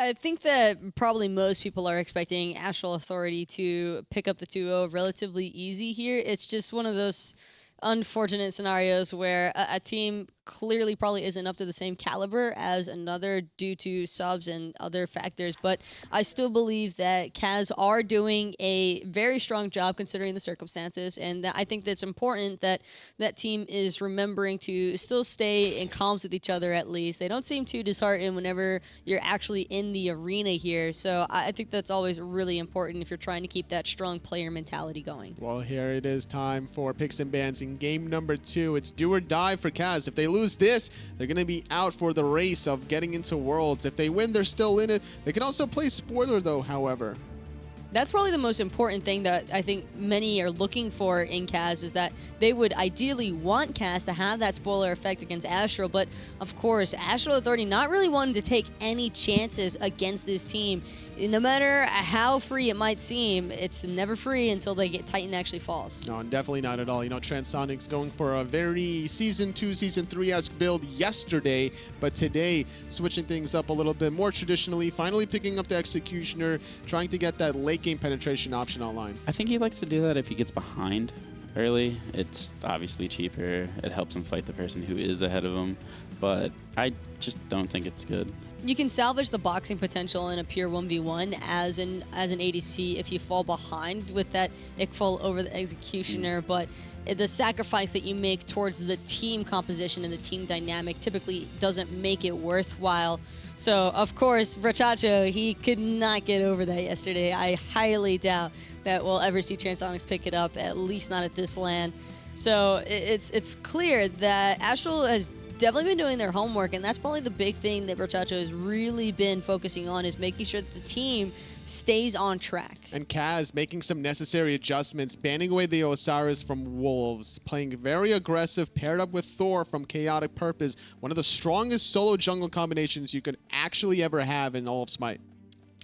I think that probably most people are expecting Astral Authority to pick up the 2-0 relatively easy here. It's just one of those unfortunate scenarios where a team clearly probably isn't up to the same caliber as another due to subs and other factors, but I still believe that CAZ are doing a very strong job considering the circumstances, and I think that's important that that team is remembering to still stay in comms with each other at least. They don't seem too disheartened whenever you're actually in the arena here, so I think that's always really important if you're trying to keep that strong player mentality going. Well, here it is time for picks and bans in game number 2. It's do or die for CAZ. If they lose this, they're going to be out for the race of getting into Worlds. If they win, they're still in it. They can also play spoiler though, however. That's probably the most important thing that I think many are looking for in CAZ is that they would ideally want CAZ to have that spoiler effect against Astral, but of course, Astral Authority not really wanting to take any chances against this team. No matter how free it might seem, it's never free until they get Titan actually falls. No, definitely not at all. You know, Transonics going for a very Season 2, Season 3-esque build yesterday, but today switching things up a little bit more traditionally, finally picking up the Executioner, trying to get that late game penetration option online. I think he likes to do that if he gets behind early. It's obviously cheaper. It helps him fight the person who is ahead of him, but I just don't think it's good. You can salvage the boxing potential in a pure 1v1 as an ADC if you fall behind with that Ickfall over the Executioner, but the sacrifice that you make towards the team composition and the team dynamic typically doesn't make it worthwhile. So, of course, Brachacho, he could not get over that yesterday. I highly doubt that we'll ever see Transonics pick it up, at least not at this LAN. So it's clear that Astral has definitely been doing their homework, and that's probably the big thing that Brachacho has really been focusing on, is making sure that the team stays on track. And CAZ making some necessary adjustments, banning away the Osiris from Wolves, playing very aggressive, paired up with Thor from KhaoticPurpose, one of the strongest solo jungle combinations you could actually ever have in all of Smite.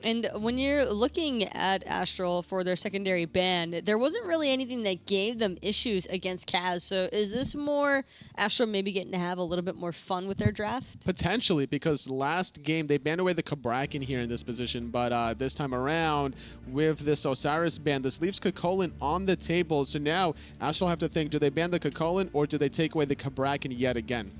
And when you're looking at Astral for their secondary ban, there wasn't really anything that gave them issues against CAZ. So is this more Astral maybe getting to have a little bit more fun with their draft? Potentially, because last game they banned away the Cabrakan here in this position, but this time around with this Osiris ban, this leaves Coviiii on the table. So now Astral have to think, do they ban the Coviiii or do they take away the Cabrakan yet again?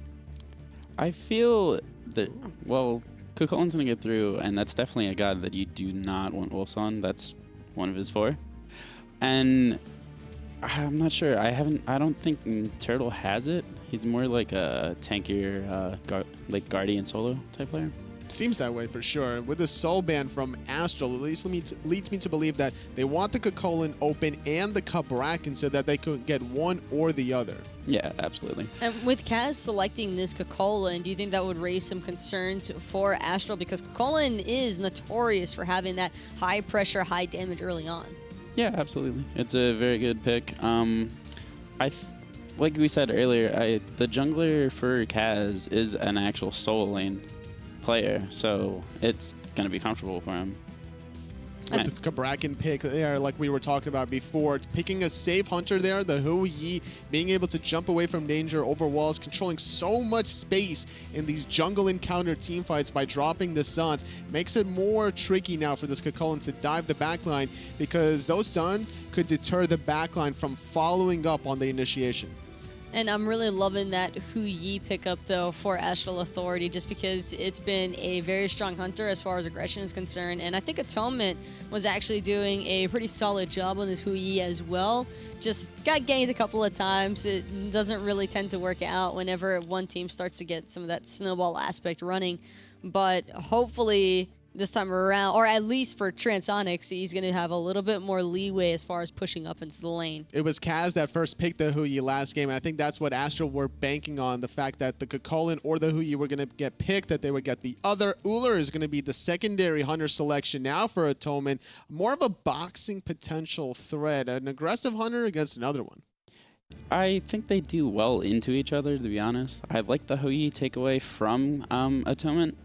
I feel that, well, Coviii's going to get through, and that's definitely a god that you do not want Wolves on. That's one of his 4. And I'm not sure. I don't think Turtle has it. He's more like a tankier, like Guardian solo type player. Seems that way for sure. With the soul ban from Astral, at least leads me to believe that they want the Coviiii open and the Cabrakan so that they could get one or the other. Yeah, absolutely. And with CAZ selecting this Coviiii, do you think that would raise some concerns for Astral? Because Coviiii is notorious for having that high pressure, high damage early on. Yeah, absolutely. It's a very good pick. Like we said earlier, the jungler for CAZ is an actual solo lane player, so it's going to be comfortable for him. That's its Cabrakan pick there, like we were talking about before. Picking a safe hunter there, the HotaruMizushina, being able to jump away from danger over walls, controlling so much space in these jungle encounter teamfights by dropping the Suns, makes it more tricky now for this Coviiii to dive the backline, because those Suns could deter the backline from following up on the initiation. And I'm really loving that HotaruMizushina pickup, though, for Astral Authority, just because it's been a very strong hunter as far as aggression is concerned. And I think Atonement was actually doing a pretty solid job on this HotaruMizushina as well. Just got ganked a couple of times. It doesn't really tend to work out whenever one team starts to get some of that snowball aspect running. But hopefully this time around, or at least for Transonics, he's going to have a little bit more leeway as far as pushing up into the lane. It was CAZ that first picked the HotaruMizushina last game, and I think that's what Astral were banking on, the fact that the Coviiii or the HotaruMizushina were going to get picked, that they would get the other. Ullr is going to be the secondary hunter selection now for Atonement. More of a boxing potential threat, an aggressive hunter against another one. I think they do well into each other, to be honest. I like the HotaruMizushina takeaway from Atonement.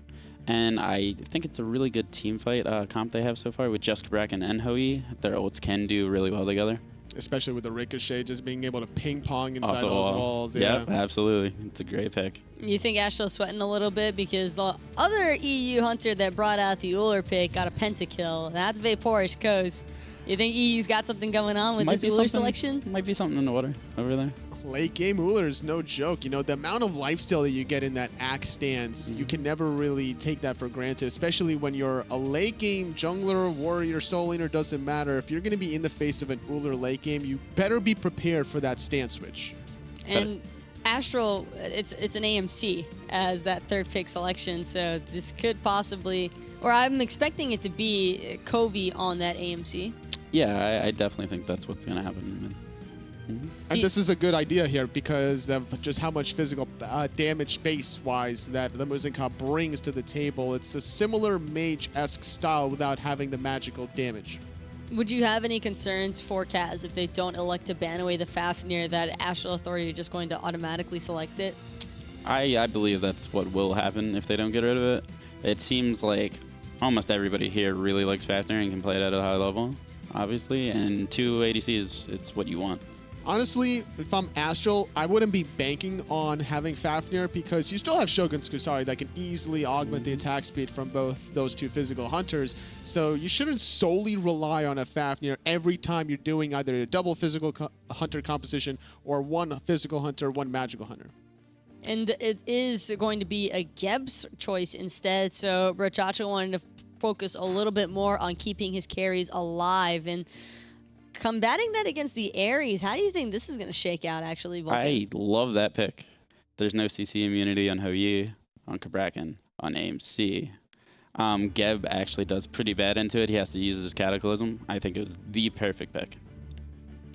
And I think it's a really good team fight comp they have so far with just Cabrakan and HotaruMizushina. Their ults can do really well together. especially with the ricochet, just being able to ping pong inside Off the those wall. walls. Yep, absolutely. It's a great pick. You think Astral's sweating a little bit because the other EU hunter that brought out the Ullr pick got a pentakill, and that's Vaporish Coast. You think EU's got something going on with this Ullr selection? Might be something in the water over there. Late game Ullr is no joke. You know, the amount of lifesteal that you get in that axe stance, you can never really take that for granted, especially when you're a late game jungler, warrior, soul laner, doesn't matter. If you're going to be in the face of an Ullr late game, you better be prepared for that stance switch. And Astral, it's an AMC as that third pick selection, so this could possibly, or I'm expecting it to be Coviiii on that AMC. Yeah, I definitely think that's what's going to happen. And this is a good idea here because of just how much physical damage base-wise that the Muzen brings to the table. It's a similar mage-esque style without having the magical damage. Would you have any concerns for CAZ if they don't elect to ban away the Fafnir, that Astral Authority are just going to automatically select it? I believe that's what will happen if they don't get rid of it. It seems like almost everybody here really likes Fafnir and can play it at a high level, obviously, and 2 ADCs, it's what you want. Honestly, if I'm Astral, I wouldn't be banking on having Fafnir because you still have Shogun's Kusari that can easily augment the attack speed from both those two physical hunters. So you shouldn't solely rely on a Fafnir every time you're doing either a double physical hunter composition or one physical hunter, one magical hunter. And it is going to be a Geb's choice instead, so Brochacho wanted to focus a little bit more on keeping his carries alive and combating that against the Ares. How do you think this is going to shake out, actually, Vulcan? I love that pick. There's no CC immunity on HotaruMizushina, on Cabrakan, on AMC. Geb actually does pretty bad into it. He has to use his Cataclysm. I think it was the perfect pick.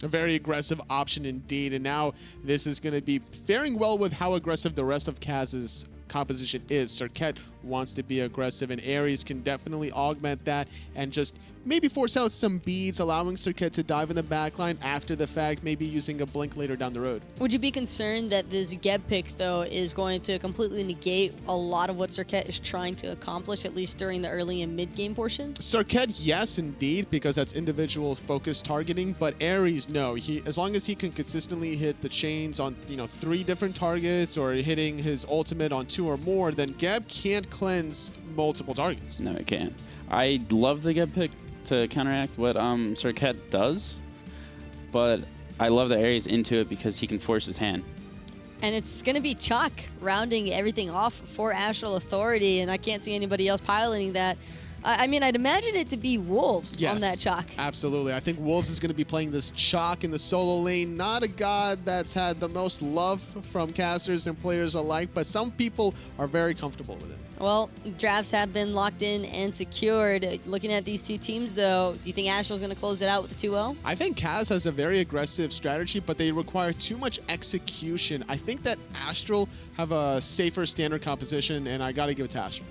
A very aggressive option indeed, and now this is going to be faring well with how aggressive the rest of CAZ's composition is. Serqet wants to be aggressive, and Ares can definitely augment that and just maybe force out some beads, allowing Serqet to dive in the backline after the fact, maybe using a blink later down the road. Would you be concerned that this Geb pick, though, is going to completely negate a lot of what Serqet is trying to accomplish, at least during the early and mid-game portion? Serqet, yes, indeed, because that's individual focused targeting, but Ares, no. As long as he can consistently hit the chains on 3 different targets or hitting his ultimate on 2 or more, then Geb can't cleanse multiple targets. No, it can't. I love the Geb pick to counteract what Serqet does, but I love the Ares into it because he can force his hand. And it's going to be Chaac rounding everything off for Astral Authority, and I can't see anybody else piloting that. I mean, I'd imagine it to be Wolves on that Chaac. Absolutely. I think Wolves is going to be playing this Chaac in the solo lane. Not a god that's had the most love from casters and players alike, but some people are very comfortable with it. Well, drafts have been locked in and secured. Looking at these two teams, though, do you think Astral's going to close it out with a 2-0? I think CAZ has a very aggressive strategy, but they require too much execution. I think that Astral have a safer standard composition, and I got to give it to Astral.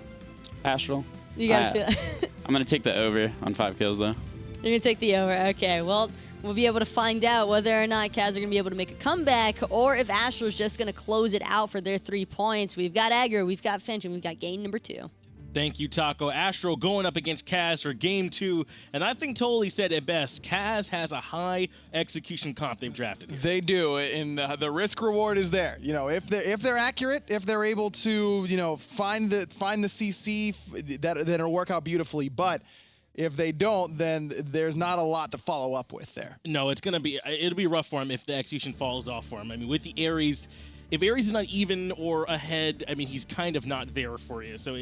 Astral? You got to feel I'm going to take the over on 5 kills, though. You're going to take the over. Okay, well, we'll be able to find out whether or not CAZ are going to be able to make a comeback or if Astral's just going to close it out for their 3 points. We've got Aggro, we've got Finch, and we've got game number 2. Thank you, Taco. Astral going up against CAZ for game 2, and I think Totally said it best. CAZ has a high execution comp they've drafted here. They do, and the risk reward is there. If they're accurate, if they're able to find the CC, that'll work out beautifully. But if they don't, then there's not a lot to follow up with there. No, it'll be rough for him if the execution falls off for him. I mean, with the Ares, if Ares is not even or ahead, I mean, he's kind of not there for you. So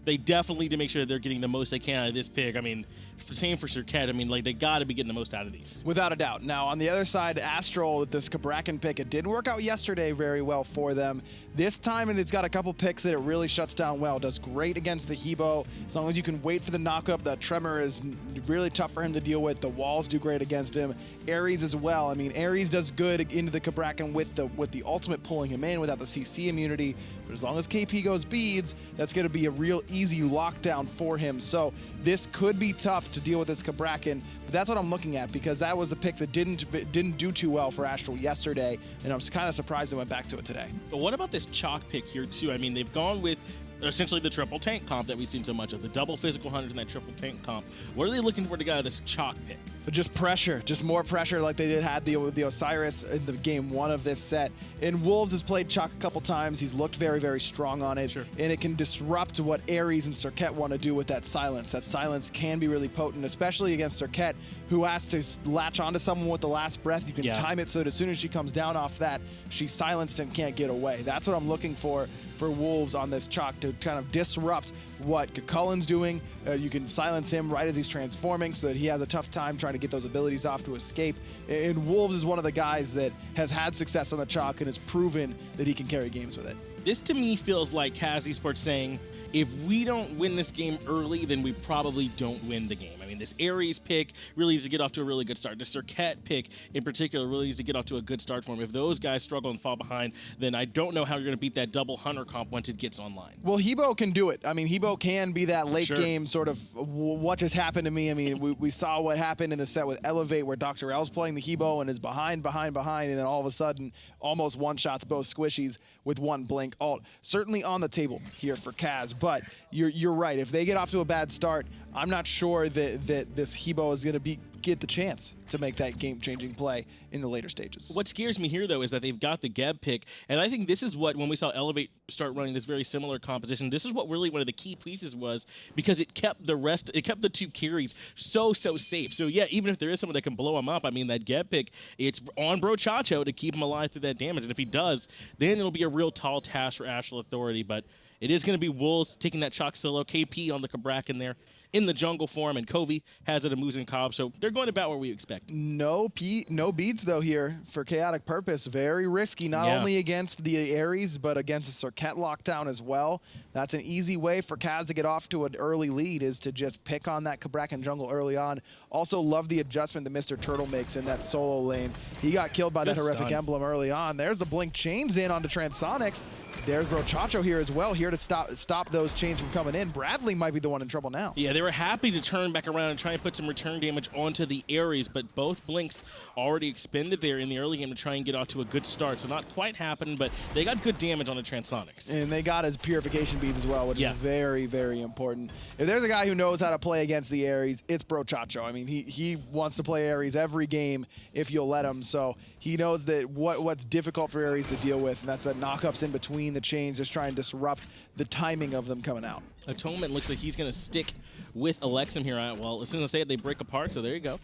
they definitely need to make sure that they're getting the most they can out of this pick. I mean, same for Serqet. I mean, they got to be getting the most out of these. Without a doubt. Now, on the other side, Astral, with this Cabrakan pick, it didn't work out yesterday very well for them. This time, and it's got a couple picks that it really shuts down well. Does great against the Hebo. As long as you can wait for the knockup, that Tremor is really tough for him to deal with. The walls do great against him. Ares as well. I mean, Ares does good into the Cabrakan with the ultimate pulling him in without the CC immunity. But as long as KP goes beads, that's going to be a real easy lockdown for him. So this could be tough to deal with this Cabrakan, but that's what I'm looking at because that was the pick that didn't do too well for Astral yesterday, and I'm kind of surprised they went back to it today. But what about this Chaac pick here too? I mean, they've gone with essentially the triple tank comp that we've seen so much of, the double physical hunters and that triple tank comp. What are they looking for to get out of this Chaac pick? Just pressure, just more pressure like they had the Osiris in the game 1 of this set. And Wolves has played Chaac a couple times. He's looked very, very strong on it. Sure. And it can disrupt what Ares and Serqet want to do with that silence. That silence can be really potent, especially against Serqet, who has to latch onto someone with the last breath. You can time it so that as soon as she comes down off that, she's silenced and can't get away. That's what I'm looking for Wolves on this Chaac, to kind of disrupt what Cullen's doing. You can silence him right as he's transforming so that he has a tough time trying to get those abilities off to escape. And Wolves is one of the guys that has had success on the Chaac and has proven that he can carry games with it. This to me feels like CAZ eSports saying, if we don't win this game early, then we probably don't win the game. I mean, this Ares pick really needs to get off to a really good start. The Serqet pick, in particular, really needs to get off to a good start for him. If those guys struggle and fall behind, then I don't know how you're going to beat that double hunter comp once it gets online. Well, Hebo can do it. I mean, Hebo can be that late game sort of what just happened to me. I mean, we saw what happened in the set with Elevate, where Dr. L's playing the Hebo and is behind, and then all of a sudden almost one-shots both squishies with one blink ult. Certainly on the table here for CAZ, but you're right. If they get off to a bad start, I'm not sure that this Hebo is going to get the chance to make that game-changing play in the later stages. What scares me here, though, is that they've got the Geb pick, and I think this is what, when we saw Elevate start running this very similar composition, this is what really one of the key pieces was, because it kept the two carries so safe. So yeah, even if there is someone that can blow him up, I mean, that Geb pick, it's on Brochacho to keep him alive through that damage, and if he does, then it'll be a real tall task for Astral Authority, but it is going to be Wolves taking that Chaac solo, KP on the Cabrakan there in the jungle form, and Coviiii has it a Muzen Cobb, so they're going about where we expect. No beads, though, here for KhaoticPurpose. Very risky, not only against the Ares, but against the Serqet lockdown as well. That's an easy way for CAZ to get off to an early lead, is to just pick on that Cabrakan jungle early on. Also love the adjustment that Mr. Turtle makes in that solo lane. He got killed by that horrific emblem early on. There's the blink chains in onto Transonics. There's Brochacho here as well, here to stop those chains from coming in. Bradley might be the one in trouble now. Yeah, they were happy to turn back around and try and put some return damage onto the Ares, but both blinks already expended there in the early game to try and get off to a good start. So not quite happened, but they got good damage on the Transonics. And they got his purification beads as well, which is very, very important. If there's a guy who knows how to play against the Ares, it's Brochacho. I mean, he wants to play Ares every game if you'll let him. So he knows that what's difficult for Ares to deal with, and that's that knockups in between the chains, just try and disrupt the timing of them coming out. Atonement looks like he's going to stick with Elexum here. Well, as soon as they break apart, so there you go.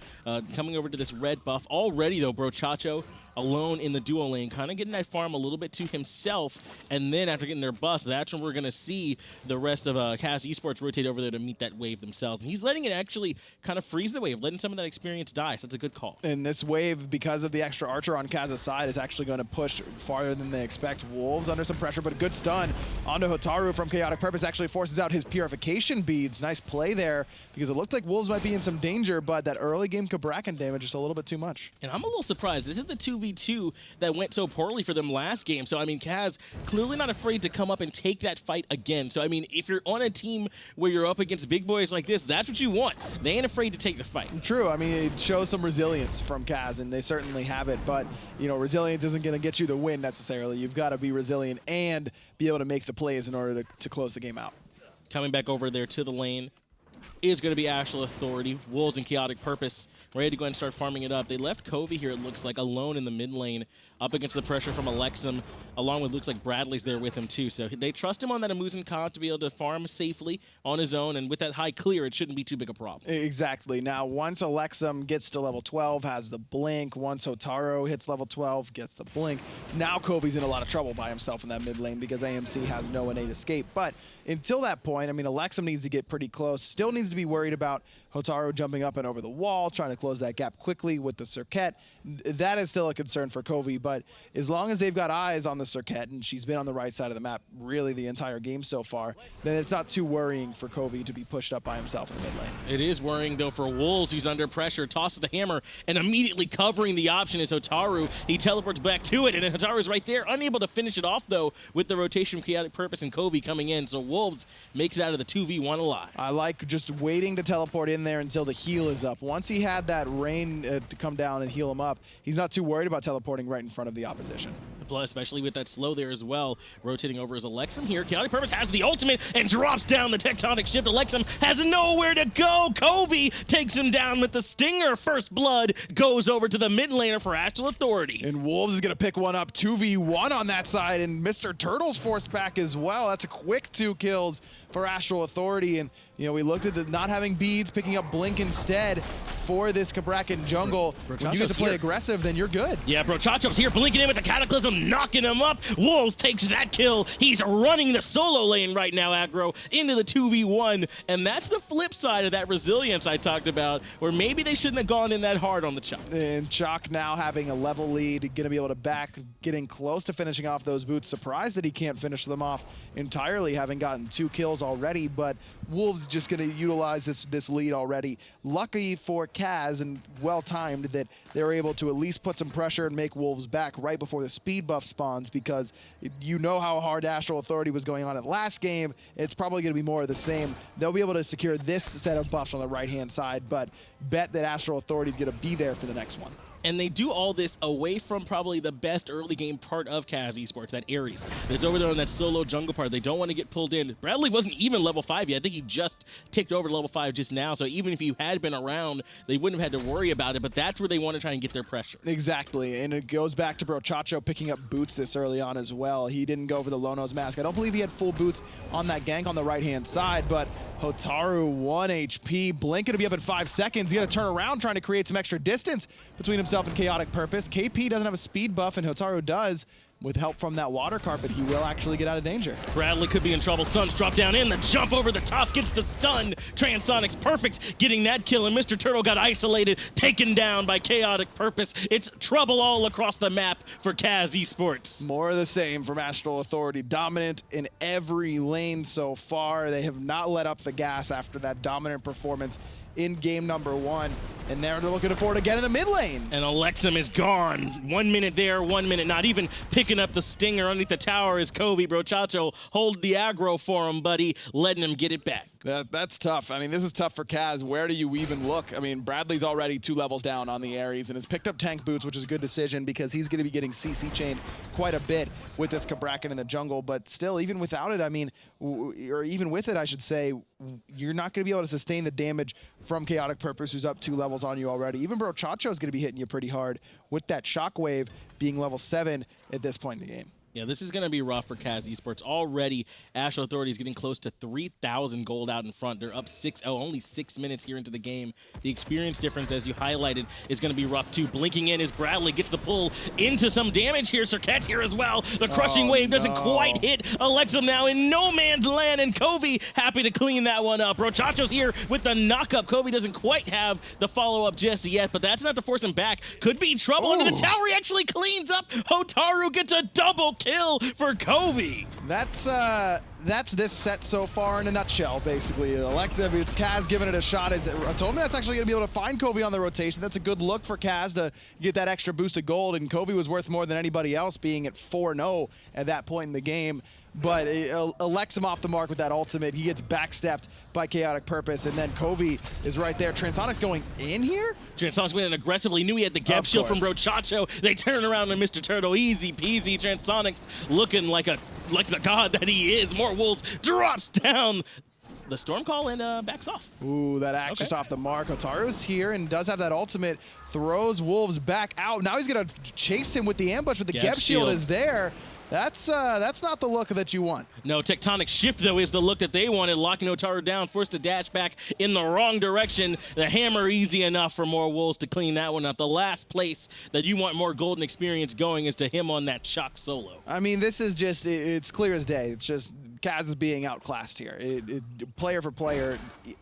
Coming over to this red buff. Already, though, Brochacho alone in the duo lane, kind of getting that farm a little bit to himself, and then after getting their buffs, that's when we're going to see the rest of CAZ eSports rotate over there to meet that wave themselves. And he's letting it actually kind of freeze the wave, letting some of that experience die, so that's a good call. And this wave, because of the extra archer on CAZ's side, is actually going to push farther than they expect. Wolves under some pressure, but a good stun onto Hotaru from KhaoticPurpose actually forces out his purification beads. Nice play there, because it looked like Wolves might be in some danger, but that early game Cabrakan damage just a little bit too much. And I'm a little surprised. This is the 2v2 that went so poorly for them last game. So, I mean, CAZ clearly not afraid to come up and take that fight again. So, I mean, if you're on a team where you're up against big boys like this, that's what you want. They ain't afraid to take the fight. True. I mean, it shows some resilience from CAZ, and they certainly have it. But, you know, resilience isn't going to get you the win necessarily. You've got to be resilient and be able to make the plays in order to close the game out. Coming back over there to the lane is going to be Astral Authority. Wolves and KhaoticPurpose ready to go ahead and start farming it up. They left Coviiii here, it looks like, alone in the mid lane, up against the pressure from Elexum, along with, looks like Bradley's there with him too. So they trust him on that Muzen comp to be able to farm safely on his own, and with that high clear, it shouldn't be too big a problem. Exactly. Now, once Elexum gets to level 12, has the blink. Once Hotaru hits level 12, gets the blink. Now Coviii's in a lot of trouble by himself in that mid lane because AMC has no innate escape. But until that point, I mean, Elexum needs to get pretty close. Still needs to be worried about Hotaru jumping up and over the wall, trying to close that gap quickly with the Serqet. That is still a concern for Coviiii, but as long as they've got eyes on the Serqet, and she's been on the right side of the map really the entire game so far, then it's not too worrying for Coviiii to be pushed up by himself in the mid lane. It is worrying, though, for Wolves. He's under pressure, tosses the hammer, and immediately covering the option is Hotaru. He teleports back to it, and Hotaru's right there, unable to finish it off, though, with the rotation of KhaoticPurpose and Coviiii coming in, so Wolves makes it out of the 2v1 alive. I like just waiting to teleport in there until the heal is up. Once he had that rain to come down and heal him up, he's not too worried about teleporting right in front of the opposition. Plus, especially with that slow there as well. Rotating over is Elexum here. KhaoticPurpose has the ultimate and drops down the tectonic shift. Elexum has nowhere to go. Coviiii takes him down with the stinger. First blood goes over to the mid laner for Astral Authority. And Wolves is going to pick one up, 2v1 on that side, and Mr. Turtle's forced back as well. That's a quick 2 kills for Astral Authority, and you know, we looked at the not having beads, picking up Blink instead for this Cabrakan jungle. When you get to play aggressive, then you're good. Yeah, Brochacho's here, blinking in with the Cataclysm, knocking him up. Wolves takes that kill. He's running the solo lane right now, aggro, into the 2v1, and that's the flip side of that resilience I talked about, where maybe they shouldn't have gone in that hard on the Chaac. And Chaac now having a level lead, going to be able to back, getting close to finishing off those boots. Surprised that he can't finish them off entirely, having gotten 2 kills already, but Wolves just going to utilize this lead already. Lucky for CAZ, and well-timed, that they were able to at least put some pressure and make Wolves back right before the speed buff spawns, because you know how hard Astral Authority was going on at last game. It's probably going to be more of the same. They'll be able to secure this set of buffs on the right-hand side, but bet that Astral Authority is going to be there for the next one. And they do all this away from probably the best early game part of CAZ eSports, that Ares. That's over there on that solo jungle part. They don't want to get pulled in. Bradley wasn't even level 5 yet. I think he just ticked over to level 5 just now. So even if he had been around, they wouldn't have had to worry about it. But that's where they want to try and get their pressure. Exactly. And it goes back to Brochacho picking up boots this early on as well. He didn't go for the Lono's mask. I don't believe he had full boots on that gank on the right-hand side, but Hotaru 1 HP. Blink gonna be up in 5 seconds. He's gonna turn around, trying to create some extra distance between himself and KhaoticPurpose. KP doesn't have a speed buff, and Hotaru does. With help from that water carpet, he will actually get out of danger. Bradley could be in trouble. Suns drop down in. The jump over the top gets the stun. Transonics perfect, getting that kill, and Mr. Turtle got isolated, taken down by KhaoticPurpose. It's trouble all across the map for CAZ eSports. More of the same from Astral Authority. Dominant in every lane so far. They have not let up the gas after that dominant performance in game number 1. And now they're looking forward again in the mid lane. And Elexum is gone. 1 minute there, 1 minute not. Even picking up the stinger underneath the tower is Coviiii. Brochacho hold the aggro for him, buddy, letting him get it back. That's tough. I mean, this is tough for CAZ. Where do you even look? I mean, Bradley's already 2 levels down on the Ares and has picked up tank boots, which is a good decision because he's going to be getting CC chained quite a bit with this Cabrakan in the jungle. But still, even without it, I mean, or even with it, I should say, you're not going to be able to sustain the damage from KhaoticPurpose, who's up 2 levels on you already. Even Brochacho is going to be hitting you pretty hard with that shockwave being level 7 at this point in the game. Yeah, this is going to be rough for CAZ eSports. Already, Astral Authority is getting close to 3,000 gold out in front. They're up only 6 minutes here into the game. The experience difference, as you highlighted, is going to be rough too. Blinking in as Bradley gets the pull into some damage here. Serqet's here as well. The crushing wave doesn't quite hit Elexum now in no man's land, and Coviiii happy to clean that one up. Brochacho's here with the knockup. Coviiii doesn't quite have the follow-up just yet, but that's enough to force him back. Could be trouble into the tower. He actually cleans up. Hotaru gets a double kill for Coviiii. That's this set so far in a nutshell, basically. It's CAZ giving it a shot. As Atonement's actually going to be able to find Coviiii on the rotation. That's a good look for CAZ to get that extra boost of gold, and Coviiii was worth more than anybody else, being at 4-0 at that point in the game. But Elexum off the mark with that ultimate. He gets backstepped by KhaoticPurpose, and then Coviiii is right there. Transonics going in here? Transonics went in aggressively, knew he had the Geb shield from Brochacho. They turn around to Mr. Turtle, easy peasy. Transonics looking like the god that he is. More wolves, drops down the storm call and backs off. Ooh, that action's off the mark. Hotaru's here and does have that ultimate, throws wolves back out. Now he's gonna chase him with the ambush, but the Geb shield is there. That's not the look that you want. No, tectonic shift, though, is the look that they wanted. Locking Hotaru down, forced to dash back in the wrong direction. The hammer easy enough for more wolves to clean that one up. The last place that you want more golden experience going is to him on that Chaac solo. I mean, this is just, it's clear as day. It's just CAZ is being outclassed here. Player for player,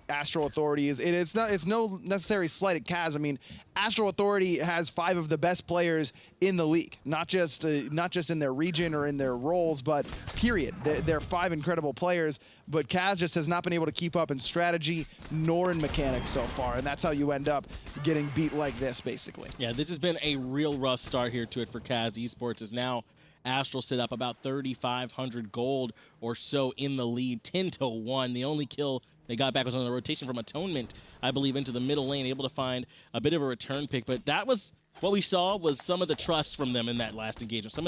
Astral Authority is, it's no necessary slight at CAZ. I mean, Astral Authority has 5 of the best players in the league, not just in their region or in their roles, but period. They're 5 incredible players, but CAZ just has not been able to keep up in strategy nor in mechanics so far, and that's how you end up getting beat like this, basically. Yeah, this has been a real rough start here to it for CAZ eSports. Is now Astral sit up about 3,500 gold or so in the lead, 10-1. The only kill they got back was on the rotation from Atonement, I believe, into the middle lane, able to find a bit of a return pick. But that was What we saw was some of the trust from them in that last engagement. Some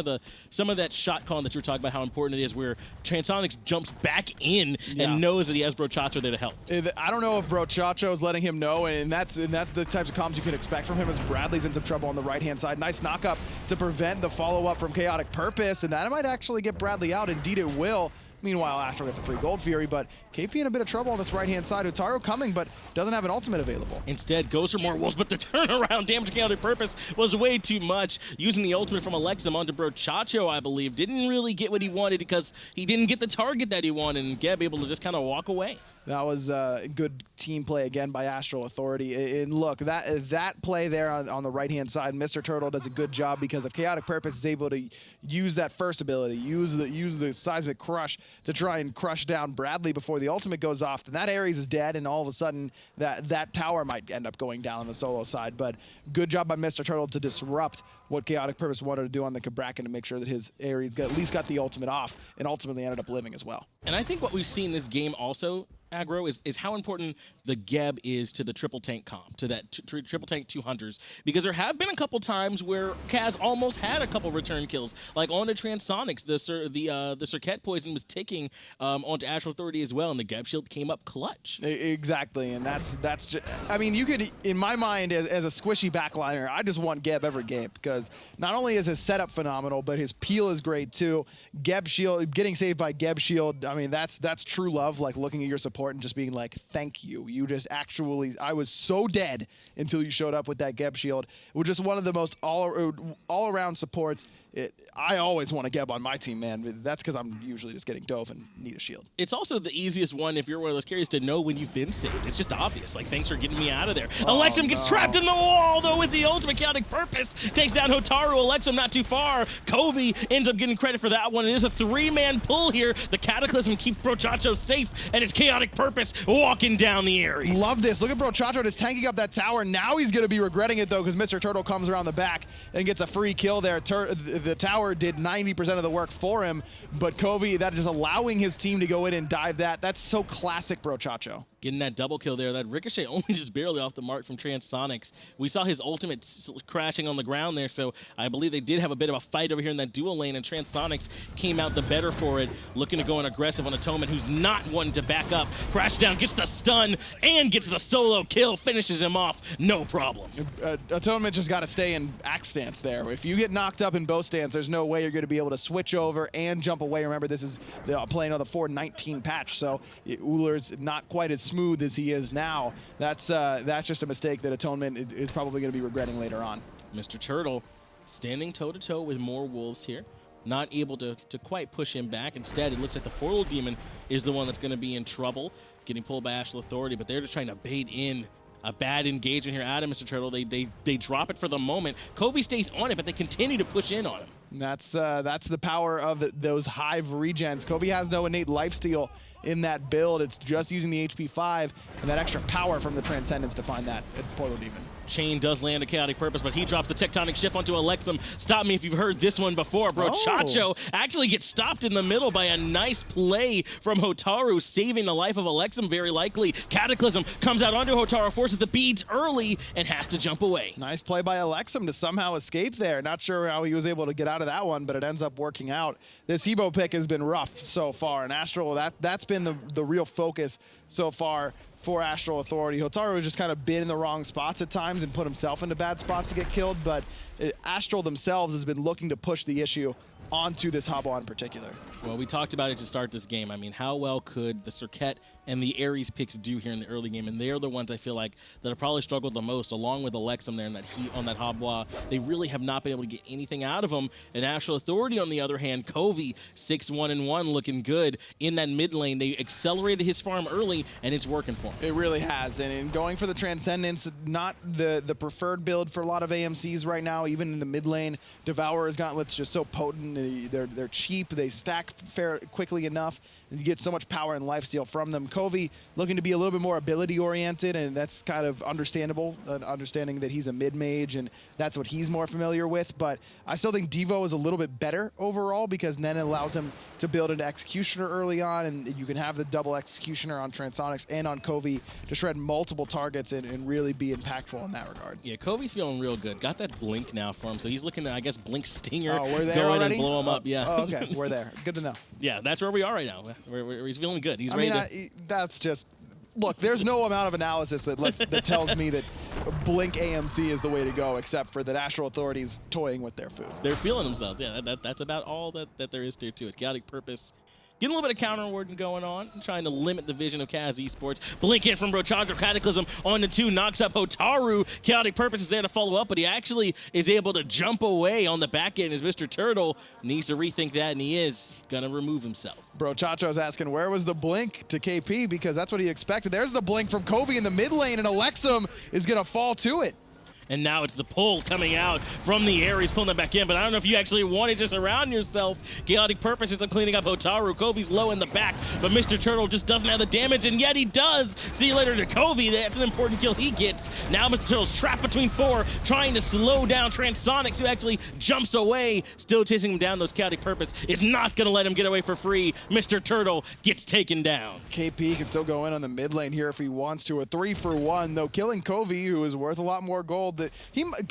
of that shot calling that you were talking about, how important it is, where Transonics jumps back in and knows that he has Brochacho there to help. I don't know if Brochacho is letting him know, and that's the types of comms you can expect from him as Bradley's in some trouble on the right-hand side. Nice knock-up to prevent the follow-up from KhaoticPurpose, and that might actually get Bradley out. Indeed, it will. Meanwhile, Astral gets a free Gold Fury, but KP in a bit of trouble on this right-hand side. Hotaru coming, but doesn't have an ultimate available. Instead, goes for more wolves, but the turnaround damage to KhaoticPurpose was way too much. Using the ultimate from Elexum onto Brochacho, I believe, didn't really get what he wanted because he didn't get the target that he wanted, and Geb able to just kind of walk away. That was good team play again by Astral Authority. And look, that play there on the right-hand side, Mr. Turtle does a good job because if KhaoticPurpose is able to use that first ability, use the Seismic Crush to try and crush down Bradley before the ultimate goes off, then that Ares is dead, and all of a sudden that tower might end up going down on the solo side. But good job by Mr. Turtle to disrupt what KhaoticPurpose wanted to do on the Cabrakan to make sure that his Ares at least got the ultimate off, and ultimately ended up living as well. And I think what we've seen this game also, Aggro, is how important the Geb is to the triple tank comp, to that triple tank 200s, because there have been a couple times where CAZ almost had a couple return kills, like on the Transonics, the Serqet poison was ticking onto Astral Authority as well, and the Geb shield came up clutch. Exactly, and that's just, I mean, you could, in my mind, as a squishy backliner, I just want Geb every game, because not only is his setup phenomenal, but his peel is great too. Geb shield, getting saved by Geb shield, I mean, that's true love, like looking at your support and just being like, thank you. You just actually, I was so dead until you showed up with that Geb shield. It was just one of the most all-around supports. I always want a Geb on my team, man. That's because I'm usually just getting dove and need a shield. It's also the easiest one, if you're one of those carries, to know when you've been saved. It's just obvious. Like, thanks for getting me out of there. Elexum gets trapped in the wall, though, with the ultimate KhaoticPurpose. Takes down Hotaru. Elexum not too far. Coviiii ends up getting credit for that one. It is a three-man pull here. The Cataclysm keeps Brochacho safe, and it's KhaoticPurpose walking down the Ares. Love this. Look at Brochacho just tanking up that tower. Now he's going to be regretting it, though, because Mr. Turtle comes around the back and gets a free kill there. The tower did 90% of the work for him, but Coviiii, that is allowing his team to go in and dive that. That's so classic Brochacho. Getting that double kill there. That ricochet only just barely off the mark from Transonics. We saw his ultimate crashing on the ground there, so I believe they did have a bit of a fight over here in that dual lane, and Transonics came out the better for it, looking to go in aggressive on Atonement, who's not one to back up. Crash down, gets the stun, and gets the solo kill, finishes him off, no problem. Atonement just got to stay in axe stance there. If you get knocked up in bow stance, there's no way you're going to be able to switch over and jump away. Remember, this is playing on the 4.19 patch, so Ullr's not quite as smooth as he is now. That's just a mistake that Atonement is probably going to be regretting later on. Mr. Turtle standing toe-to-toe with more wolves here. Not able to quite push him back. Instead, it looks like the Portal Demon is the one that's going to be in trouble, getting pulled by Astral Authority, but they're just trying to bait in a bad engagement here out of Mr. Turtle. They drop it for the moment. Coviiii stays on it, but they continue to push in on him. That's the power of those Hive regens. Coviiii has no innate lifesteal in that build. It's just using the HP 5 and that extra power from the Transcendence to find that Portal Demon. Chain does land a KhaoticPurpose, but he drops the tectonic shift onto Elexum. Stop me if you've heard this one before. Brochacho actually gets stopped in the middle by a nice play from Hotaru, saving the life of Elexum very likely. Cataclysm comes out onto Hotaru, forces the beads early, and has to jump away. Nice play by Elexum to somehow escape there. Not sure how he was able to get out of that one, but it ends up working out. This Hebo pick has been rough so far, and Astral, that's been the real focus so far for Astral Authority. Hotaru has just kind of been in the wrong spots at times and put himself into bad spots to get killed, but Astral themselves has been looking to push the issue onto this Habo in particular. Well, we talked about it to start this game. I mean, how well could the Serqet and the Ares picks do here in the early game? And they're the ones I feel like that have probably struggled the most, along with Elexum there in that heat on that Habo. They really have not been able to get anything out of them. And Astral Authority, on the other hand, Coviiii 6-1-1, looking good in that mid lane. They accelerated his farm early, and it's working for him. It really has. And in going for the Transcendence, not the preferred build for a lot of AMCs right now, even in the mid lane. Devourer's Gauntlet's just so potent. They're cheap. They stack quickly enough, and you get so much power and lifesteal from them. Coviiii looking to be a little bit more ability-oriented, and that's kind of understandable, understanding that he's a mid-mage, and that's what he's more familiar with. But I still think Devo is a little bit better overall, because then it allows him to build into Executioner early on, and you can have the double Executioner on Transonics and on Coviiii to shred multiple targets and really be impactful in that regard. Yeah, Coviii's feeling real good. Got that blink now for him, so he's looking at, I guess, blink stinger. Oh, we're there go in already? and blow him up. Yeah. Oh, okay, we're there. Good to know. Yeah, that's where we are right now. He's feeling good. He's ready to... That's just... Look, there's no amount of analysis that tells me that blink AMC is the way to go, except for that Astral Authority is toying with their food. They're feeling themselves. Yeah, that's about all that there is to it. KhaoticPurpose getting a little bit of counter warding going on, trying to limit the vision of CAZ eSports. Blink in from Brochacho, Cataclysm on the 2, knocks up Hotaru. KhaoticPurpose is there to follow up, but he actually is able to jump away on the back end as Mr. Turtle needs to rethink that, and he is going to remove himself. Brochacho's asking, where was the blink to KP? Because that's what he expected. There's the blink from Coviiii in the mid lane, and Elexum is going to fall to it. And now it's the pull coming out from the air. He's pulling that back in, but I don't know if you actually wanted to surround yourself. KhaoticPurpose is cleaning up Hotaru. Coviii's low in the back, but Mr. Turtle just doesn't have the damage, and yet he does. See you later to Coviiii. That's an important kill he gets. Now Mr. Turtle's trapped between 4, trying to slow down Transonics, who actually jumps away, still chasing him down. Those KhaoticPurpose is not going to let him get away for free. Mr. Turtle gets taken down. KP can still go in on the mid lane here if he wants to. A 3-for-1, though, killing Coviiii, who is worth a lot more gold. That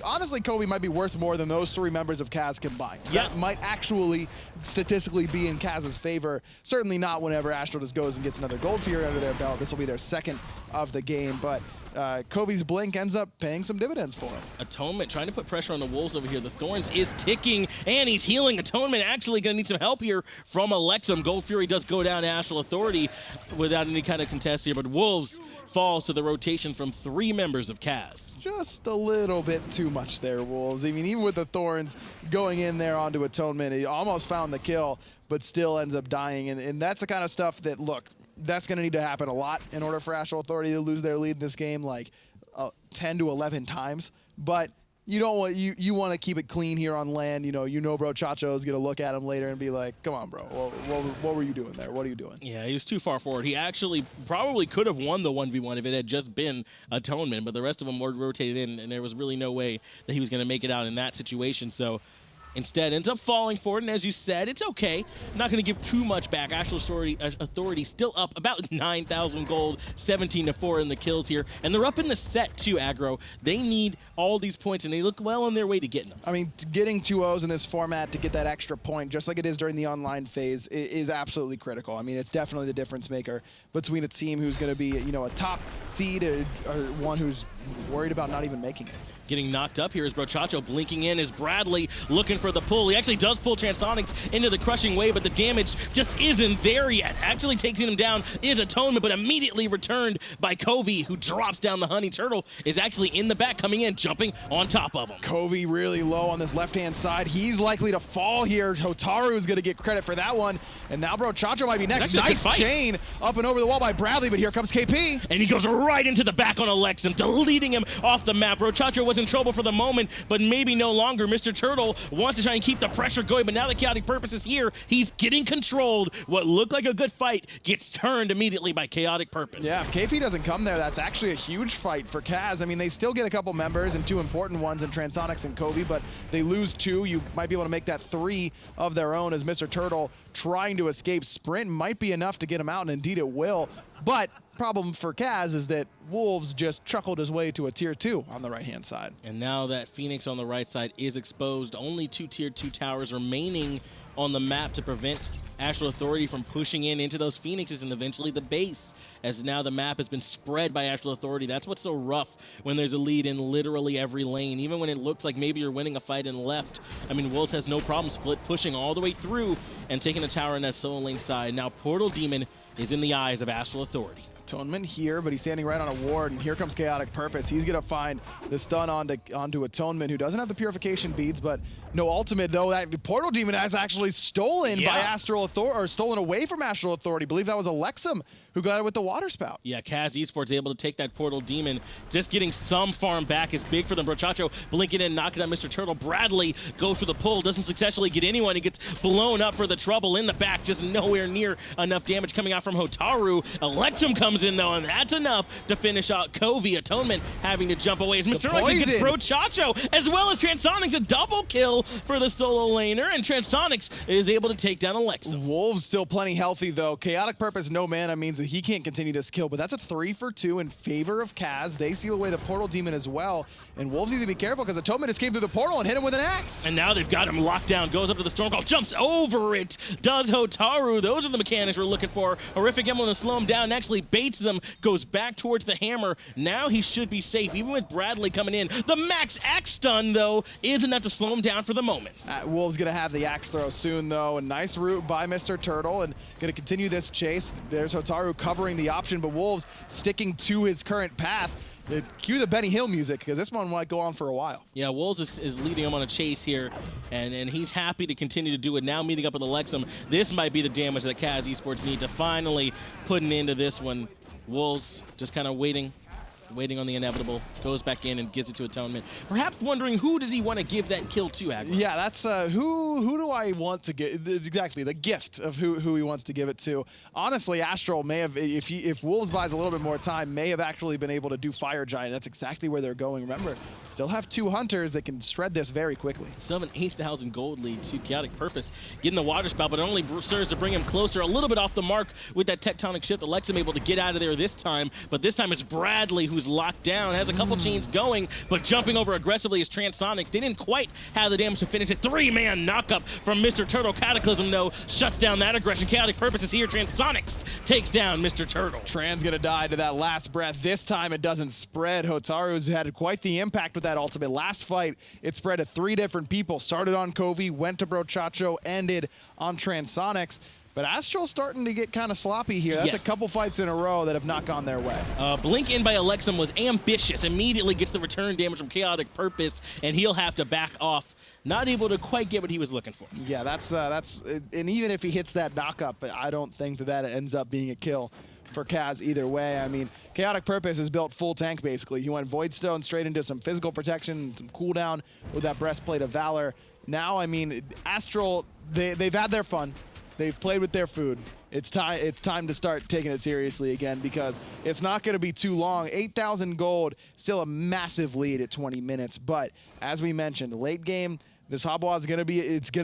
honestly, Coviiii might be worth more than those 3 members of CAZ combined. Yeah. That might actually statistically be in CAZ's favor. Certainly not whenever Astral just goes and gets another Gold Fury under their belt. This will be their second of the game, but Coviii's blink ends up paying some dividends for him. Atonement trying to put pressure on the Wolves over here. The Thorns is ticking, and he's healing. Atonement actually going to need some help here from Elexum. Gold Fury does go down to Astral Authority without any kind of contest here, but Wolves falls to the rotation from 3 members of CAZ. Just a little bit too much there, Wolves. I mean, even with the Thorns going in there onto Atonement, he almost found the kill, but still ends up dying. And that's the kind of stuff that, look, that's going to need to happen a lot in order for Astral Authority to lose their lead in this game, like 10 to 11 times. But you don't want you want to keep it clean here on land. You know Brochacho is going to look at him later and be like, "Come on, bro. What were you doing there? What are you doing?" Yeah, he was too far forward. He actually probably could have won the 1v1 if it had just been Atonement, but the rest of them were rotated in, and there was really no way that he was going to make it out in that situation. So instead, ends up falling for it, and as you said, it's okay. Not going to give too much back. Astral Authority still up about 9,000 gold, 17-4 in the kills here, and they're up in the set too, aggro. They need all these points, and they look well on their way to getting them. I mean, getting 2-0s in this format to get that extra point, just like it is during the online phase, is absolutely critical. I mean, it's definitely the difference maker between a team who's going to be, a top seed or one who's worried about not even making it. Getting knocked up here is Brochacho. Blinking in is Bradley looking for the pull. He actually does pull Transonics into the crushing wave, but the damage just isn't there yet. Actually taking him down is Atonement, but immediately returned by Coviiii, who drops down the Honey Turtle, is actually in the back, coming in, jumping on top of him. Coviiii really low on this left-hand side. He's likely to fall here. Hotaru is going to get credit for that one, and now Brochacho might be next. Nice chain up and over the wall by Bradley, but here comes KP. And he goes right into the back on Elexum, deleting him off the map. Brochacho was in trouble for the moment, but maybe no longer. Mr. Turtle wants to try and keep the pressure going, but now that KhaoticPurpose is here, he's getting controlled. What looked like a good fight gets turned immediately by KhaoticPurpose. Yeah, if KP doesn't come there, that's actually a huge fight for CAZ. I mean, they still get a couple members and 2 important ones in Transonics and Coviiii, but they lose 2. You might be able to make that 3 of their own, as Mr. Turtle trying to escape. Sprint might be enough to get him out, and indeed it will. But problem for CAZ is that Wolves just chuckled his way to a tier 2 on the right-hand side. And now that Phoenix on the right side is exposed, only 2 tier 2 towers remaining on the map to prevent Astral Authority from pushing into those Phoenixes and eventually the base, as now the map has been spread by Astral Authority. That's what's so rough when there's a lead in literally every lane. Even when it looks like maybe you're winning a fight in left, I mean, Wolves has no problem pushing all the way through and taking a tower in that solo lane side. Now Portal Demon is in the eyes of Astral Authority. Atonement here, but he's standing right on a ward, and here comes KhaoticPurpose. He's going to find the stun onto Atonement, who doesn't have the purification beads, but no ultimate, though. That Portal Demon has actually stolen by Astral Authority, or stolen away from Astral Authority. I believe that was Elexum who got it with the water spout. Yeah, CAZ eSports able to take that Portal Demon. Just getting some farm back is big for them. Brochacho blinking in, knocking out Mr. Turtle. Bradley goes for the pull, doesn't successfully get anyone. He gets blown up for the trouble in the back, just nowhere near enough damage coming out from Hotaru. Elexum comes in, though, and that's enough to finish out Coviiii. Atonement having to jump away as Mr. Turtle gets Brochacho, as well as Transonics, a double kill for the solo laner, and Transonics is able to take down Elexum. Wolves still plenty healthy, though. KhaoticPurpose no mana means that he can't continue this kill, but that's a 3 for 2 in favor of CAZ. They seal away the Portal Demon as well, and Wolves need to be careful because Atonement just came through the portal and hit him with an axe. And now they've got him locked down, goes up to the Stormcall, jumps over it, does Hotaru. Those are the mechanics we're looking for. Horrific Emblem to slow him down, actually baits them, goes back towards the hammer. Now he should be safe, even with Bradley coming in. The max axe stun, though, is enough to slow him down for the moment. Wolves gonna have the axe throw soon, though. A nice route by Mr. Turtle, and gonna continue this chase. There's Hotaru covering the option, but Wolves sticking to his current path. Cue the Benny Hill music, because this one might go on for a while. Yeah, Wolves is leading him on a chase here, and he's happy to continue to do it. Now meeting up with Elexum, this might be the damage that CAZ eSports need to finally put an end to this one. Wolves just kind of waiting on the inevitable, goes back in and gives it to Atonement. Perhaps wondering who does he want to give that kill to, Agro? Yeah, that's who do I want to give, exactly, the gift of who he wants to give it to. Honestly, Astral may have, if Wolves buys a little bit more time, may have actually been able to do Fire Giant. That's exactly where they're going. Remember, still have 2 hunters that can shred this very quickly. Still have an 8,000 gold lead to KhaoticPurpose, getting the water spout, but it only serves to bring him closer, a little bit off the mark with that tectonic shift. Elexum able to get out of there this time, but this time it's Bradley who's locked down, has a couple chains going, but jumping over aggressively is Transonics. They didn't quite have the damage to finish it. 3-man knockup from Mr. Turtle. Cataclysm, though, shuts down that aggression. KhaoticPurpose is here. Transonics takes down Mr. Turtle. Tran's gonna die to that last breath. This time it doesn't spread. Hotaru's had quite the impact with that ultimate. Last fight, it spread to 3 different people. Started on Coviiii, went to Brochacho, ended on Transonics. But Astral's starting to get kind of sloppy here. That's a couple fights in a row that have not gone their way. Blink in by Elexum was ambitious. Immediately gets the return damage from KhaoticPurpose, and he'll have to back off. Not able to quite get what he was looking for. Yeah, that's and even if he hits that knockup, I don't think that ends up being a kill for CAZ either way. I mean, KhaoticPurpose is built full tank, basically. He went Voidstone straight into some physical protection, some cooldown with that Breastplate of Valor. Now, I mean, Astral, they've had their fun. They've played with their food. It's time to start taking it seriously again, because it's not going to be too long. 8,000 gold, still a massive lead at 20 minutes. But as we mentioned, late game, this Habwa is going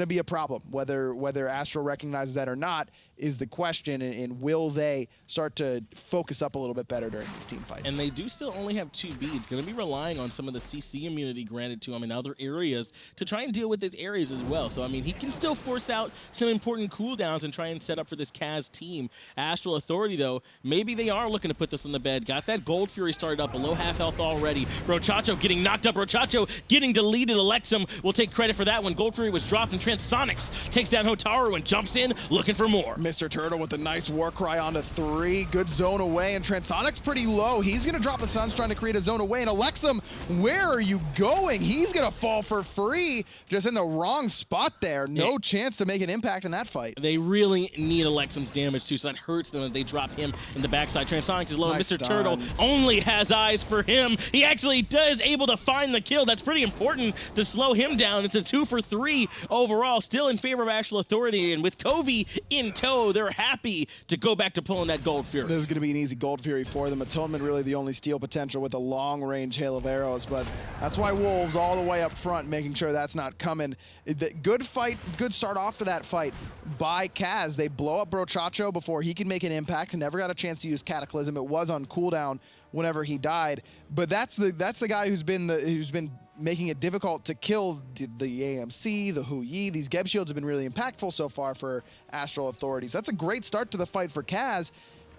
to be a problem. Whether Astral recognizes that or not is the question, and will they start to focus up a little bit better during these team fights? And they do still only have 2 beads. Going to be relying on some of the CC immunity granted to him in other areas to try and deal with his areas as well. So, I mean, he can still force out some important cooldowns and try and set up for this CAZ team. Astral Authority, though, maybe they are looking to put this on the bed. Got that Gold Fury started up, below half health already. Brochacho getting knocked up. Brochacho getting deleted. Elexum will take credit for that one. Gold Fury was dropped, and Transonics takes down Hotaru and jumps in looking for more. Mr. Turtle with a nice war cry onto 3. Good zone away, and Transonics pretty low. He's going to drop the Suns, trying to create a zone away. And Elexum, where are you going? He's going to fall for free, just in the wrong spot there. No chance to make an impact in that fight. They really need Elexum's damage, too, so that hurts them if they drop him in the backside. Transonics is low. Nice Mr. stun. Turtle only has eyes for him. He actually is able to find the kill. That's pretty important to slow him down. It's a 2 for 3 overall, still in favor of Astral Authority, and with Coviiii in tow, they're happy to go back to pulling that Gold Fury. This is going to be an easy Gold Fury for them. Atonement really the only steal potential with a long-range hail of arrows, but that's why Wolves all the way up front, making sure that's not coming. Good fight, good start off to that fight by CAZ. They blow up Brochacho before he can make an impact, and never got a chance to use Cataclysm. It was on cooldown whenever he died, but that's the guy who's been making it difficult to kill the AMC, the Coviiii. These Geb shields have been really impactful so far for Astral Authority. So that's a great start to the fight for CAZ.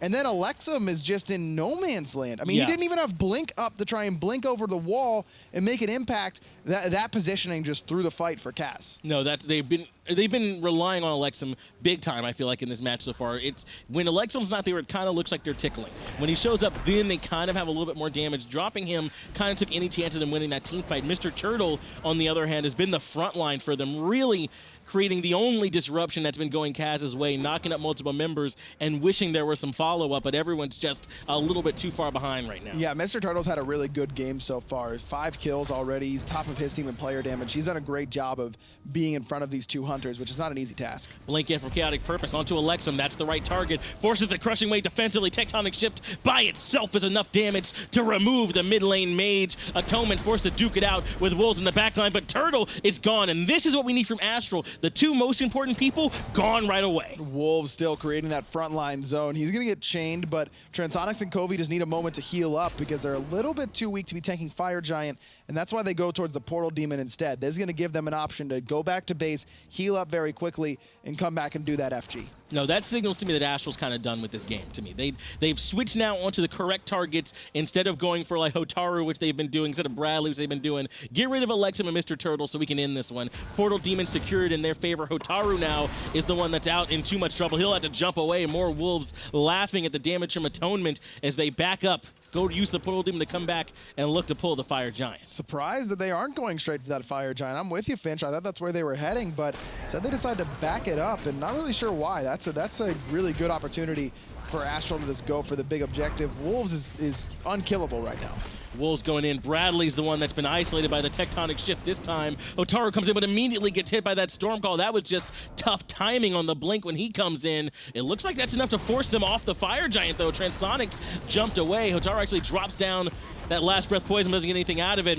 And then Elexum is just in no man's land. I mean, Yeah. he didn't even have Blink up to try and blink over the wall and make an impact. That positioning just threw the fight for CAZ. No, they've been relying on Elexum big time, I feel like, in this match so far. It's when Elexum's not there, it kind of looks like they're tickling. When he shows up, then they kind of have a little bit more damage. Dropping him kind of took any chance of them winning that team fight. Mr. Turtle, on the other hand, has been the front line for them, really creating the only disruption that's been going CAZ's way, knocking up multiple members and wishing there were some follow-up, but everyone's just a little bit too far behind right now. Yeah, Mr. Turtle's had a really good game so far. 5 kills already. He's top of his team in player damage. He's done a great job of being in front of these 2 hunters, which is not an easy task. Blink in from KhaoticPurpose onto Elexum. That's the right target. Forces the crushing wave defensively. Tectonic Shift by itself is enough damage to remove the mid lane mage. Atonement forced to duke it out with Wolves in the backline, but Turtle is gone, and this is what we need from Astral. The 2 most important people gone right away. Wolves still creating that frontline zone. He's going to get chained, but Transonics and Coviiii just need a moment to heal up because they're a little bit too weak to be tanking Fire Giant, and that's why they go towards the Portal Demon instead. This is going to give them an option to go back to base, heal up very quickly, and come back and do that FG. No, that signals to me that Astral's kind of done with this game to me. They've switched now onto the correct targets instead of going for like Hotaru, which they've been doing, instead of Bradley, which they've been doing. Get rid of Elexum and Mr. Turtle so we can end this one. Portal Demon secured in their favor. Hotaru now is the one that's out in too much trouble. He'll have to jump away. More Wolves laughing at the damage from Atonement as they back up. Go use the Portal Demon to come back and look to pull the Fire Giant. Surprised that they aren't going straight for that Fire Giant. I'm with you, Finch. I thought that's where they were heading, but said they decided to back it up, and not really sure why. That's a really good opportunity for Astral to just go for the big objective. Wolves is unkillable right now. Wolves going in. Bradley's the one that's been isolated by the Tectonic Shift this time. Hotaru comes in, but immediately gets hit by that Storm Call. That was just tough timing on the blink when he comes in. It looks like that's enough to force them off the Fire Giant, though. Transonics jumped away. Hotaru actually drops down that last breath poison, doesn't get anything out of it.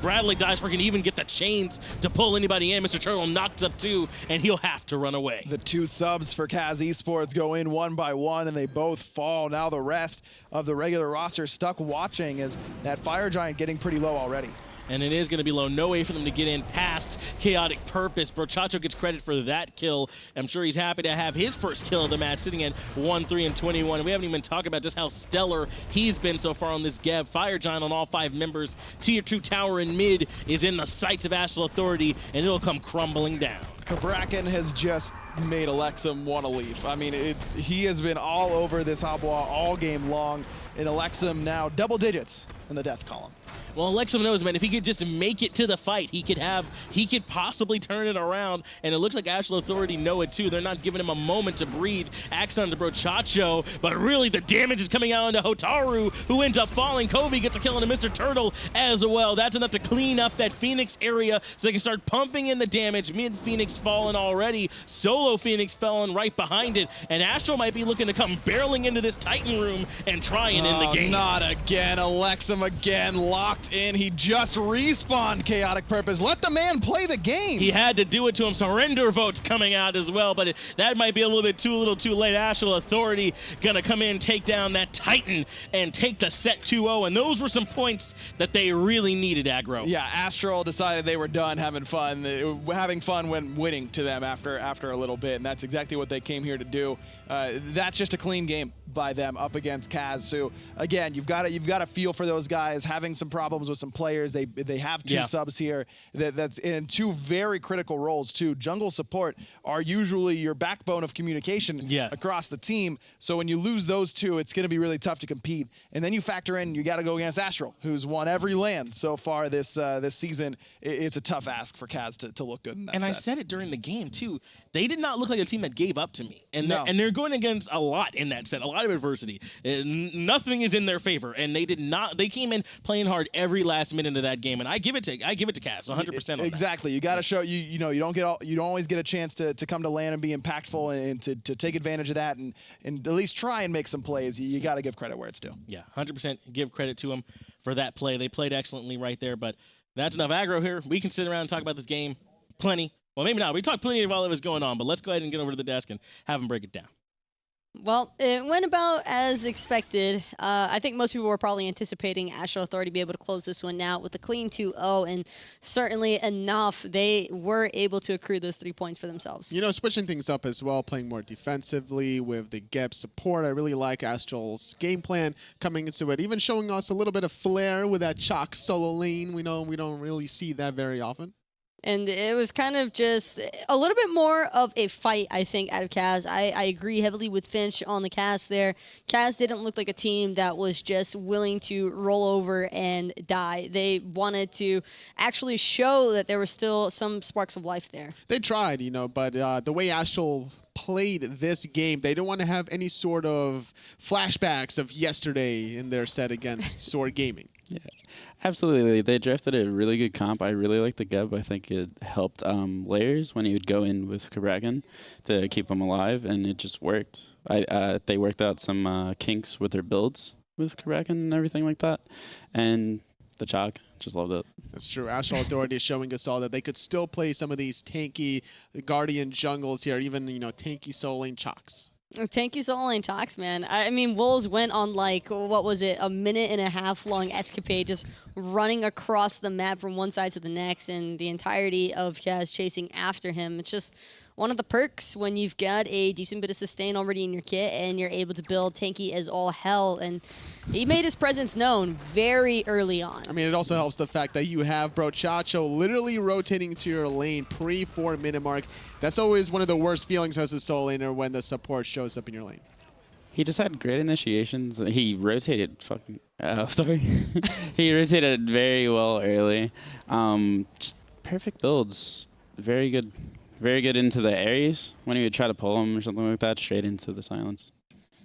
Bradley dies before he can even get the chains to pull anybody in. Mr. Turtle knocks up 2, and he'll have to run away. The 2 subs for CAZ eSports go in one by one, and they both fall. Now the rest of the regular roster stuck watching as that Fire Giant getting pretty low already. And it is going to be low. No way for them to get in past KhaoticPurpose. Brochacho gets credit for that kill. I'm sure he's happy to have his first kill of the match, sitting at 1-3-21. We haven't even talked about just how stellar he's been so far on this Geb. Fire Giant on all 5 members. Tier 2 tower in mid is in the sights of Astral Authority, and it'll come crumbling down. Cabrakan has just Made Elexum want to leave. I mean, he has been all over this Habwa all game long, and Elexum now double digits in the death column. Well, Elexum knows, man, if he could just make it to the fight, he could possibly turn it around. And it looks like Astral Authority know it too. They're not giving him a moment to breathe. Axe onto Brochacho, but really the damage is coming out into Hotaru, who ends up falling. Coviiii gets a kill into Mr. Turtle as well. That's enough to clean up that Phoenix area so they can start pumping in the damage. Mid Phoenix fallen already. Solo Phoenix fallen right behind it. And Astral might be looking to come barreling into this Titan room and try and end the game. Not again. Elexum again locked in. He just respawned KhaoticPurpose. Let the man play the game. He had to do it to him. Surrender votes coming out as well, but that might be a little too late. Astral Authority gonna come in, take down that Titan, and take the set 2-0, and those were some points that they really needed, aggro. Yeah, Astral decided they were done having fun when winning to them after a little bit, and that's exactly what they came here to do. That's just a clean game by them up against CAZ. So again, you've got to feel for those guys having some problems with some players. They have 2 subs here that's in 2 very critical roles too. Jungle support are usually your backbone of communication across the team. So when you lose those 2, it's going to be really tough to compete. And then you factor in you got to go against Astral, who's won every LAN so far this season. It's a tough ask for CAZ to look good in that And set. I said it during the game too. They did not look like a team that gave up to me. And they're going against a lot in that set, a lot of adversity. Nothing is in their favor, and they did not. They came in playing hard every last minute of that game, and I give it to CAZ 100% on exactly. You got to show you don't always get a chance to come to LAN and be impactful and to take advantage of that and at least try and make some plays. You got to give credit where it's due. Yeah, 100% give credit to them for that play. They played excellently right there, but that's enough aggro here. We can sit around and talk about this game plenty. Well, maybe not. We talked plenty while it was going on, but let's go ahead and get over to the desk and have them break it down. Well, it went about as expected. I think most people were probably anticipating Astral Authority to be able to close this one out with a clean 2-0, and certainly enough, they were able to accrue those 3 points for themselves. You know, switching things up as well, playing more defensively with the Geb support. I really like Astral's game plan coming into it, even showing us a little bit of flair with that Chaac solo lane. We know we don't really see that very often. And it was kind of just a little bit more of a fight, I think, out of CAZ. I agree heavily with Finch on the cast there. CAZ didn't look like a team that was just willing to roll over and die. They wanted to actually show that there were still some sparks of life there. They tried, you know, but the way Astral played this game, they don't want to have any sort of flashbacks of yesterday in their set against Sword Gaming. Yeah, absolutely. They drafted a really good comp. I really like the Geb. I think it helped Layers when he would go in with Cabrakan to keep him alive, and it just worked. They worked out some kinks with their builds with Cabrakan and everything like that, and the Chaac, just loved it. That's true. Astral Authority is showing us all that they could still play some of these tanky Guardian jungles here, even, you know, tanky solo lane Chaacs. Tanky solo lane Chaacs, man. I mean, Wolves went on like, what was it, a 1.5-minute long escapade just running across the map from one side to the next, and the entirety of CAZ chasing after him. It's just one of the perks when you've got a decent bit of sustain already in your kit and you're able to build tanky as all hell. And he made his presence known very early on. I mean, it also helps the fact that you have Brochacho literally rotating to your lane pre-4-minute mark. That's always one of the worst feelings as a solo laner when the support shows up in your lane. He just had great initiations. He rotated he rotated very well early. Just perfect builds. Very good. Very good into the Ares when he would try to pull him or something like that, straight into the silence.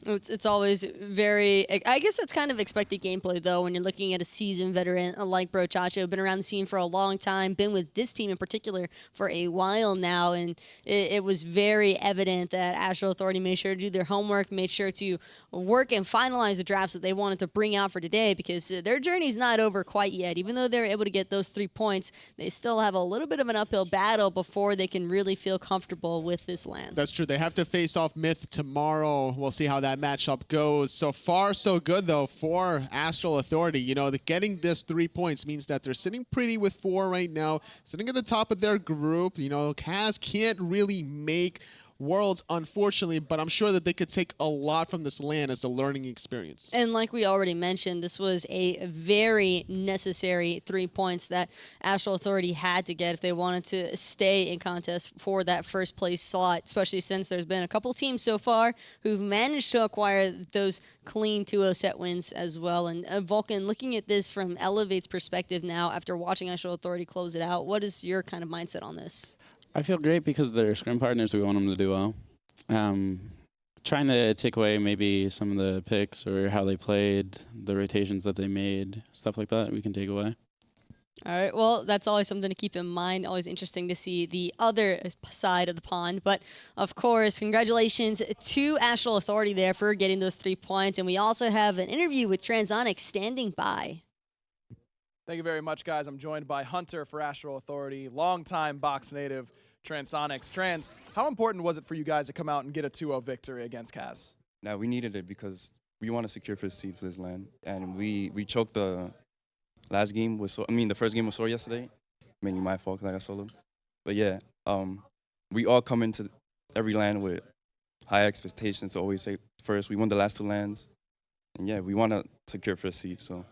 It's always very, I guess that's kind of expected gameplay, though, when you're looking at a seasoned veteran like Brochacho, been around the scene for a long time, been with this team in particular for a while now, and it was very evident that Astral Authority made sure to do their homework, made sure to work and finalize the drafts that they wanted to bring out for today, because their journey's not over quite yet. Even though they're able to get those 3 points, they still have a little bit of an uphill battle before they can really feel comfortable with this land. That's true. They have to face off Myth tomorrow. We'll see how that matchup goes. So far, so good, though, for Astral Authority. You know, getting this 3 points means that they're sitting pretty with 4 right now, sitting at the top of their group. You know, CAZ can't really make Worlds, unfortunately, but I'm sure that they could take a lot from this land as a learning experience. And like we already mentioned, this was a very necessary 3 points that Astral Authority had to get if they wanted to stay in contest for that first place slot, especially since there's been a couple teams so far who've managed to acquire those clean 2-0 set wins as well. And Vulcan, looking at this from Elevate's perspective now, after watching Astral Authority close it out, what is your kind of mindset on this? I feel great because they're scrim partners. We want them to do well. Trying to take away maybe some of the picks or how they played, the rotations that they made, stuff like that we can take away. All right, well, that's always something to keep in mind. Always interesting to see the other side of the pond. But, of course, congratulations to Astral Authority there for getting those 3 points. And we also have an interview with Transonics standing by. Thank you very much, guys. I'm joined by Hunter for Astral Authority, longtime box native Transonics. Trans, how important was it for you guys to come out and get a 2-0 victory against CAZ? No, we needed it because we want to secure first seed for this land. And we choked the last game with the first game was sore yesterday. Mainly my fault because I got soloed. But yeah, we all come into every land with high expectations to always say first. We won the last 2 lands. And yeah, we want to secure first seed, so.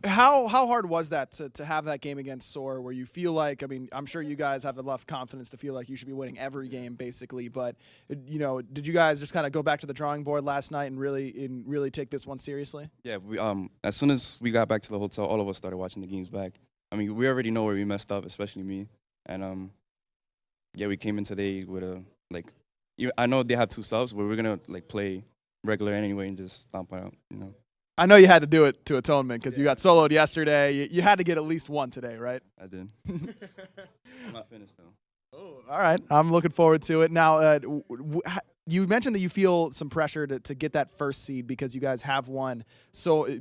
How hard was that to have that game against Soar where you feel like, I mean, I'm sure you guys have enough confidence to feel like you should be winning every game basically, but you know, did you guys just kind of go back to the drawing board last night and really take this one seriously? Yeah, we as soon as we got back to the hotel, all of us started watching the games back. I mean, we already know where we messed up, especially me. And yeah, we came in today with I know they have 2 subs, but we're gonna play regular anyway and just stomp out, you know. I know you had to do it to Atonement because you got soloed yesterday. You had to get at least 1 today, right? I did. I'm not finished, though. Oh, all right. I'm looking forward to it. Now, you mentioned that you feel some pressure to get that first seed because you guys have won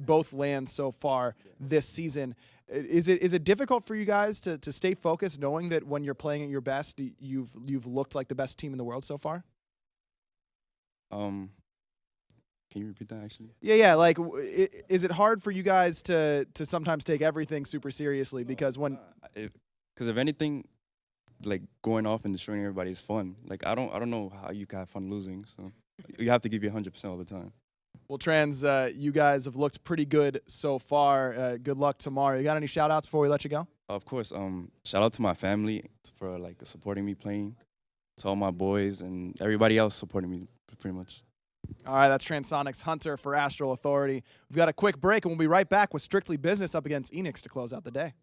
both lands so far this season. Is it difficult for you guys to stay focused knowing that when you're playing at your best, you've looked like the best team in the world so far? Can you repeat that actually? Yeah. Like, is it hard for you guys to sometimes take everything super seriously? Because when Because if anything, like going off and destroying everybody is fun. Like I don't know how you can have fun losing. So you have to give you 100% all the time. Well, Trans, you guys have looked pretty good so far. Good luck tomorrow. You got any shout outs before we let you go? Of course, shout out to my family for like supporting me playing, to all my boys and everybody else supporting me pretty much. All right, that's Transonics Hunter for Astral Authority. We've got a quick break, and we'll be right back with Strictly Business up against Enix to close out the day.